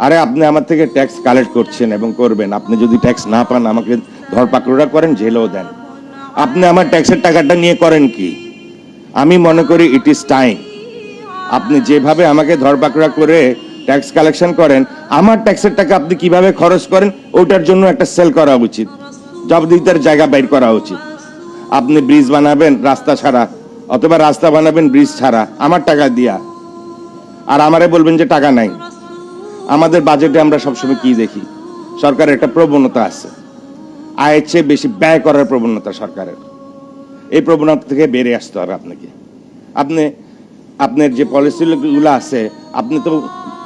আরে আপনি আমার থেকে ট্যাক্স কালেক্ট করছেন এবং করবেন, আপনি যদি ট্যাক্স না পান আমাকে ধরপাকড়া করেন, জেলেও দেন। আপনি আমার ট্যাক্সের টাকাটা নিয়ে করেন কি? আমি মনে করি ইট ইজ টাইম, আপনি যেভাবে আমাকে ধরপাকড়া করে ট্যাক্স কালেকশন করেন, আমার ট্যাক্সের টাকা আপনি কিভাবে খরচ করেন ওটার জন্য একটা সেল করা উচিত, জবাবদিহিতার জায়গা বের করা উচিত। আপনি ব্রিজ বানাবেন রাস্তা ছাড়া, অথবা রাস্তা বানাবেন ব্রিজ ছাড়া আমার টাকা দিয়া, আর আমারে বলবেন যে টাকা নাই। আমাদের বাজেটে আমরা সবসময় কি দেখি? সরকারের একটা প্রবণতা আছে, আয়ের চেয়ে বেশি ব্যয় করার প্রবণতা সরকারের। এই প্রবণতা থেকে বেরিয়ে আসতে হবে আপনাকে। আপনি আপনার যে পলিসিগুলো আছে, আপনি তো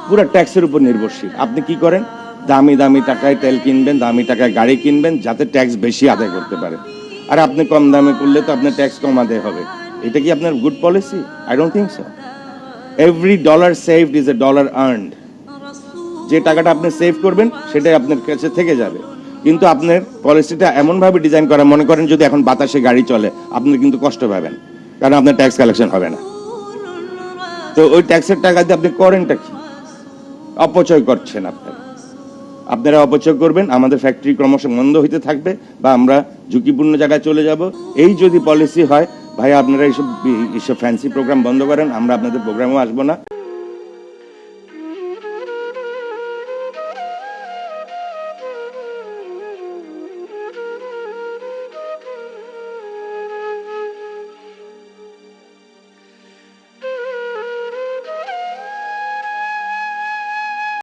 পুরো ট্যাক্সের উপর নির্ভরশীল। আপনি কি করেন? দামি দামি টাকায় তেল কিনবেন, দামি টাকায় গাড়ি কিনবেন, যাতে ট্যাক্স বেশি আদায় করতে পারে। আর আপনি কম দামে করলে তো আপনার ট্যাক্স কম আদায় হবে। এটা কি আপনার good policy? I don't think so. Every dollar saved is a dollar earned. যে টাকাটা আপনি সেভ করবেন সেটাই আপনার কাছে থেকে যাবে। কিন্তু আপনার পলিসিটা এমনভাবে ডিজাইন করা, মনে করেন যদি এখন বাতাসে গাড়ি চলে, আপনি কিন্তু কষ্ট পাবেন, কারণ আপনার ট্যাক্স কালেকশন হবে না। তো ওই ট্যাক্সের টাকা দিয়ে আপনি করেনটা কি? অপচয় করছেন আপনারা অপচয় করবেন, আমাদের ফ্যাক্টরি ক্রমশ মন্দ হইতে থাকবে, বা আমরা ঝুঁকিপূর্ণ জায়গায় চলে যাব। এই যদি পলিসি হয়, ভাই আপনারা এইসব ফ্যান্সি প্রোগ্রাম বন্ধ করেন, আমরা আপনাদের প্রোগ্রামেও আসবো না।